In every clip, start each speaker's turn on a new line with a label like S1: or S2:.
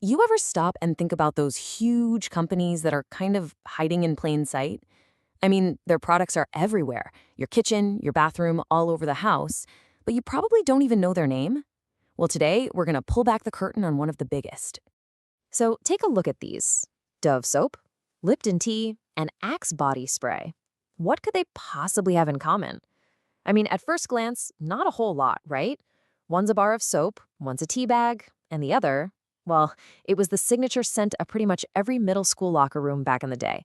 S1: You ever stop and think about those huge companies that are kind of hiding in plain sight? I mean, their products are everywhere, your kitchen, your bathroom, all over the house, but you probably don't even know their name? Well, today we're going to pull back the curtain on one of the biggest. So take a look at these: Dove soap, Lipton tea, and Axe body spray. What could they possibly have in common? I mean, at first glance, not a whole lot, right? One's a bar of soap, one's a tea bag, and the other, well, it was the signature scent of pretty much every middle school locker room back in the day.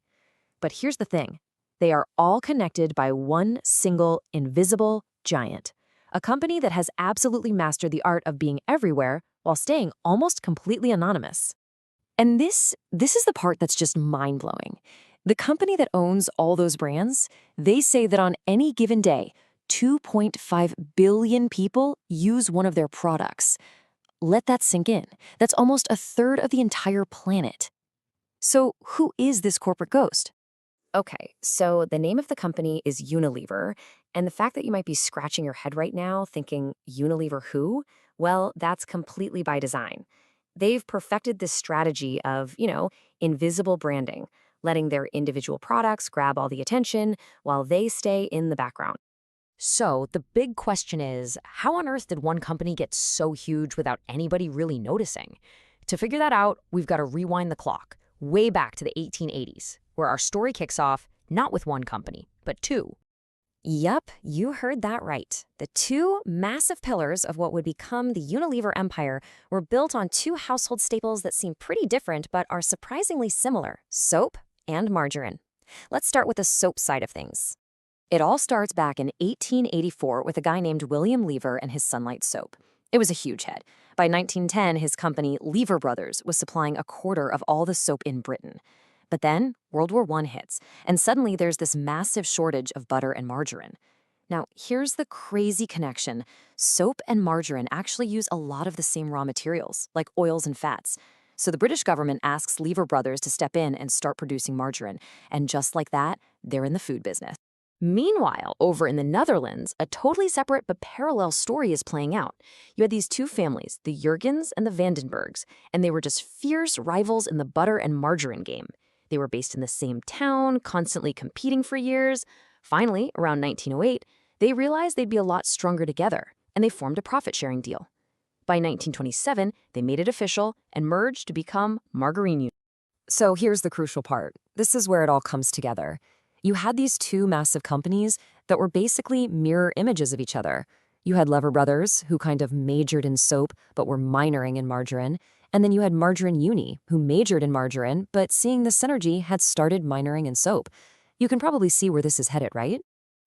S1: But here's the thing: they are all connected by one single invisible giant, a company that has absolutely mastered the art of being everywhere while staying almost completely anonymous. And this is the part that's just mind-blowing. The company that owns all those brands, they say that on any given day, 2.5 billion people use one of their products. Let that sink in. That's almost a third of the entire planet. So who is this corporate ghost? Okay, so the name of the company is Unilever, and the fact that you might be scratching your head right now thinking, Unilever who? Well, that's completely by design. They've perfected this strategy of, invisible branding, letting their individual products grab all the attention while they stay in the background. So the big question is, how on earth did one company get so huge without anybody really noticing? To figure that out, we've got to rewind the clock, way back to the 1880s, where our story kicks off not with one company, but two. Yup, you heard that right. The two massive pillars of what would become the Unilever empire were built on two household staples that seem pretty different but are surprisingly similar: soap and margarine. Let's start with the soap side of things. It all starts back in 1884 with a guy named William Lever and his Sunlight soap. It was a huge hit. By 1910, his company, Lever Brothers, was supplying a quarter of all the soap in Britain. But then World War I hits, and suddenly there's this massive shortage of butter and margarine. Now, here's the crazy connection. Soap and margarine actually use a lot of the same raw materials, like oils and fats. So the British government asks Lever Brothers to step in and start producing margarine. And just like that, they're in the food business. Meanwhile, over in the Netherlands, a totally separate but parallel story is playing out. You had these two families, the Jurgens and the Vandenbergs, and they were just fierce rivals in the butter and margarine game. They were based in the same town, constantly competing for years. Finally, around 1908, they realized they'd be a lot stronger together, and they formed a profit-sharing deal. By 1927, they made it official and merged to become Margarine Union. So here's the crucial part. This is where it all comes together. You had these two massive companies that were basically mirror images of each other. You had Lever Brothers, who kind of majored in soap but were minoring in margarine. And then you had Margarine Uni, who majored in margarine, but seeing the synergy had started minoring in soap. You can probably see where this is headed, right?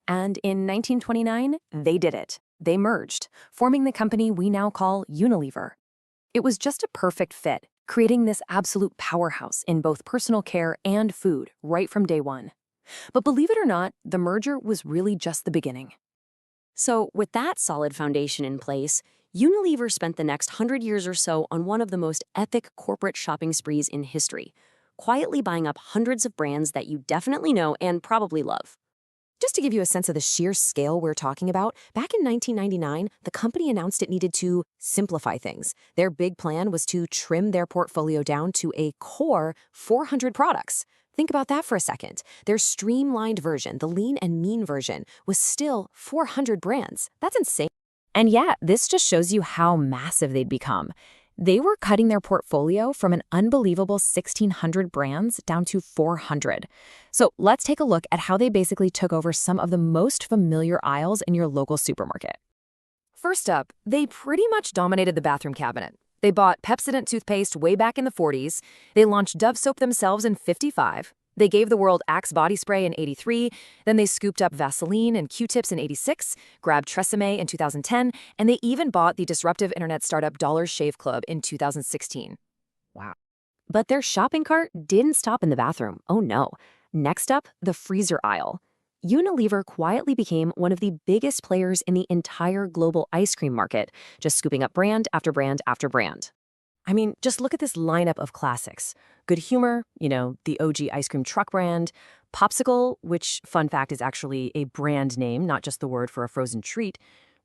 S1: And in 1929, they did it. They merged, forming the company we now call Unilever. It was just a perfect fit, creating this absolute powerhouse in both personal care and food right from day one. But believe it or not, the merger was really just the beginning. So with that solid foundation in place, Unilever spent the next 100 years or so on one of the most epic corporate shopping sprees in history, quietly buying up hundreds of brands that you definitely know and probably love. Just to give you a sense of the sheer scale we're talking about, back in 1999, the company announced it needed to simplify things. Their big plan was to trim their portfolio down to a core 400 products. Think about that for a second. Their streamlined version, the lean and mean version, was still 400 brands. That's insane. And yeah, this just shows you how massive they'd become. They were cutting their portfolio from an unbelievable 1,600 brands down to 400. So let's take a look at how they basically took over some of the most familiar aisles in your local supermarket. First up, they pretty much dominated the bathroom cabinet. They bought Pepsodent toothpaste way back in the 40s. They launched Dove soap themselves in 55. They gave the world Axe body spray in 83. Then they scooped up Vaseline and Q-tips in 86, grabbed Tresemme in 2010, and they even bought the disruptive internet startup Dollar Shave Club in 2016. Wow. But their shopping cart didn't stop in the bathroom. Oh no. Next up, the freezer aisle. Unilever quietly became one of the biggest players in the entire global ice cream market, just scooping up brand after brand after brand. I mean, just look at this lineup of classics. Good Humor, the OG ice cream truck brand. Popsicle, which, fun fact, is actually a brand name, not just the word for a frozen treat.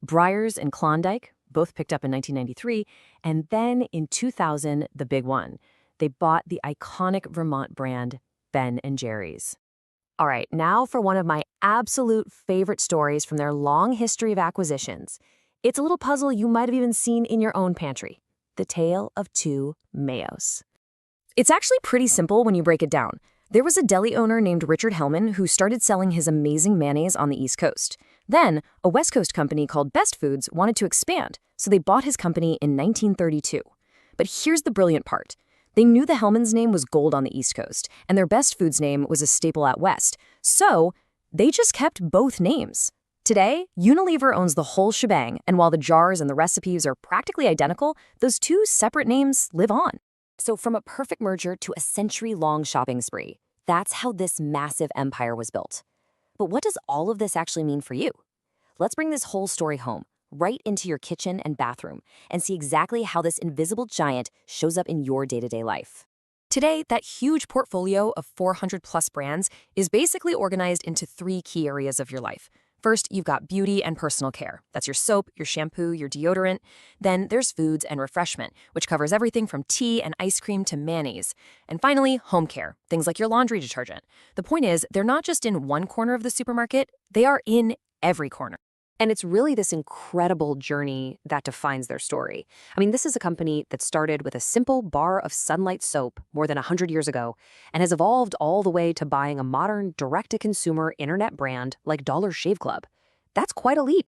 S1: Breyers and Klondike, both picked up in 1993, and then in 2000, the big one. They bought the iconic Vermont brand Ben& Jerry's. All right, now for one of my absolute favorite stories from their long history of acquisitions. It's a little puzzle you might have even seen in your own pantry. The Tale of Two Mayos. It's actually pretty simple when you break it down. There was a deli owner named Richard Hellman who started selling his amazing mayonnaise on the East Coast. Then, a West Coast company called Best Foods wanted to expand, so they bought his company in 1932. But here's the brilliant part. They knew the Hellman's name was gold on the East Coast, and their Best Foods name was a staple out West. So, they just kept both names. Today, Unilever owns the whole shebang, and while the jars and the recipes are practically identical, those two separate names live on. So from a perfect merger to a century-long shopping spree, that's how this massive empire was built. But what does all of this actually mean for you? Let's bring this whole story home, right into your kitchen and bathroom, and see exactly how this invisible giant shows up in your day-to-day life. Today, that huge portfolio of 400-plus brands is basically organized into 3 key areas of your life. First, you've got beauty and personal care. That's your soap, your shampoo, your deodorant. Then there's foods and refreshment, which covers everything from tea and ice cream to mayonnaise. And finally, home care, things like your laundry detergent. The point is, they're not just in one corner of the supermarket, they are in every corner. And it's really this incredible journey that defines their story. I mean, this is a company that started with a simple bar of Sunlight soap more than 100 years ago and has evolved all the way to buying a modern direct-to-consumer internet brand like Dollar Shave Club. That's quite a leap.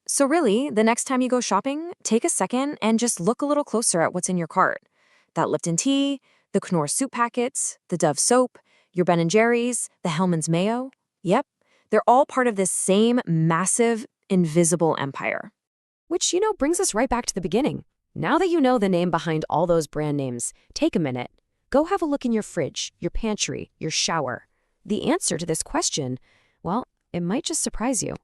S1: So really, the next time you go shopping, take a second and just look a little closer at what's in your cart. That Lipton tea, the Knorr soup packets, the Dove soap, your Ben& Jerry's, the Hellman's mayo. Yep, they're all part of this same massive, invisible empire. Which, brings us right back to the beginning. Now that you know the name behind all those brand names, take a minute. Go have a look in your fridge, your pantry, your shower. The answer to this question, well, it might just surprise you.